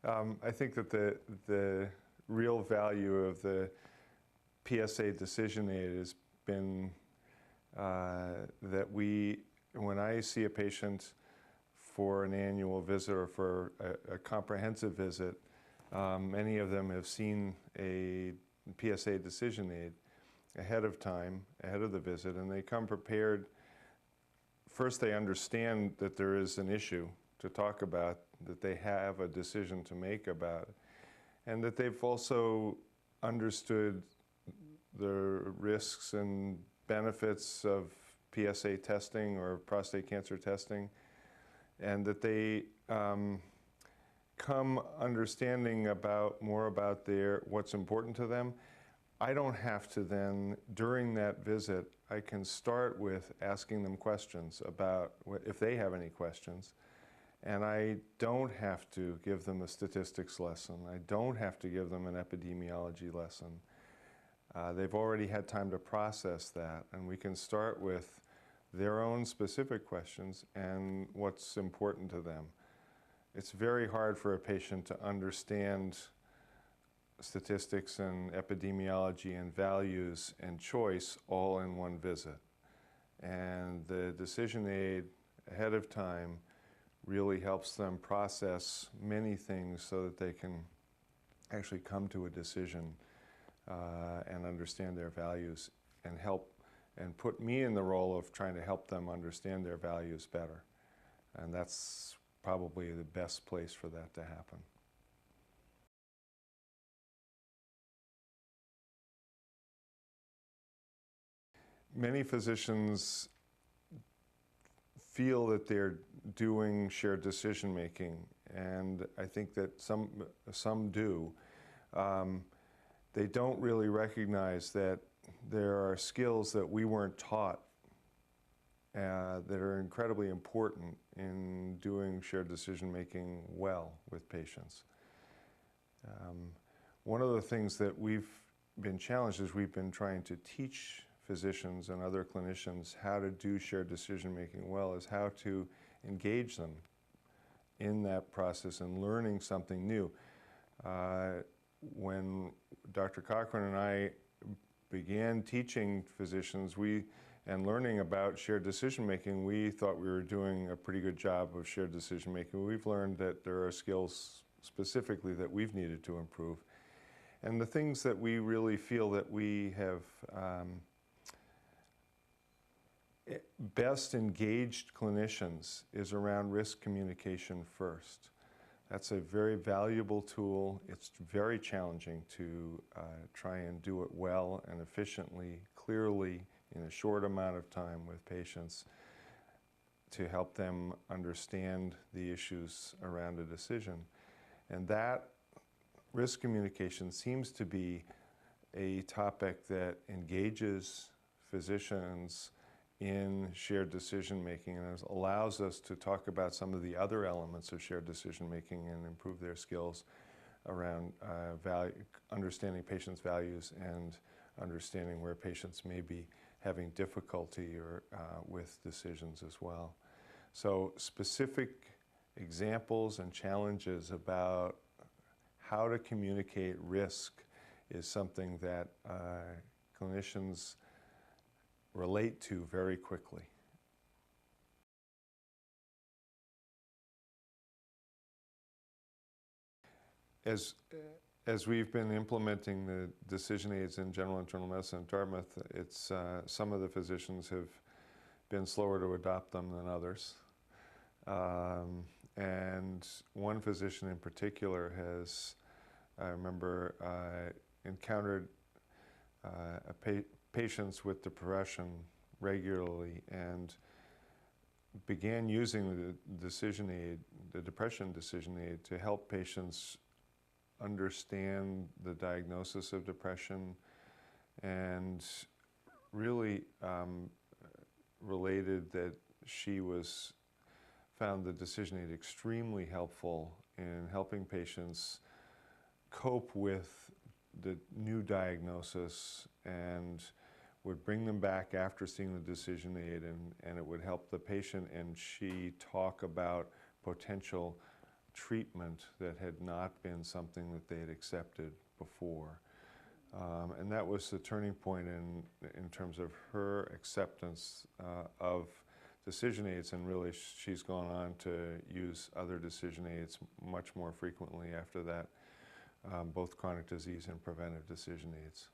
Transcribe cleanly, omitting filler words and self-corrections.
I think that the real value of the PSA decision aid has been that when I see a patient for an annual visit or for a comprehensive visit, many of them have seen a PSA decision aid ahead of time, ahead of the visit, and they come prepared. First, they understand that there is an issue to talk about, that they have a decision to make about, and that they've also understood the risks and benefits of PSA testing or prostate cancer testing, and that they come understanding more about what's important to them. I don't have to then, during that visit, I can start with asking them questions about if they have any questions. And I don't have to give them a statistics lesson. I don't have to give them an epidemiology lesson. They've already had time to process that, and we can start with their own specific questions and what's important to them. It's very hard for a patient to understand statistics and epidemiology and values and choice all in one visit. And the decision aid ahead of time really helps them process many things so that they can actually come to a decision and understand their values and put me in the role of trying to help them understand their values better. And that's probably the best place for that to happen. Many physicians feel that they're doing shared decision making, and I think that some do. They don't really recognize that there are skills that we weren't taught that are incredibly important in doing shared decision making well with patients. One of the things that we've been challenged is we've been trying to teach physicians and other clinicians how to do shared decision making well, is how to engage them in that process and learning something new. When Dr. Cochran and I began teaching physicians and learning about shared decision making, we thought we were doing a pretty good job of shared decision making. We've learned that there are skills specifically that we've needed to improve. And the things that we really feel that we have best engaged clinicians is around risk communication first. That's a very valuable tool. It's very challenging to try and do it well and efficiently, clearly, in a short amount of time with patients to help them understand the issues around a decision. And that risk communication seems to be a topic that engages physicians in shared decision making and allows us to talk about some of the other elements of shared decision making and improve their skills around understanding patients' values and understanding where patients may be having difficulty or with decisions as well. So specific examples and challenges about how to communicate risk is something that clinicians relate to very quickly. As we've been implementing the decision aids in general internal medicine at Dartmouth, some of the physicians have been slower to adopt them than others. And one physician in particular has, I remember, encountered patients with depression regularly and began using the decision aid, the depression decision aid, to help patients understand the diagnosis of depression, and really related that she found the decision aid extremely helpful in helping patients cope with the new diagnosis, and would bring them back after seeing the decision aid, and it would help the patient and she talk about potential treatment that had not been something that they had accepted before. And that was the turning point in terms of her acceptance of decision aids, and really she's gone on to use other decision aids much more frequently after that, both chronic disease and preventive decision aids.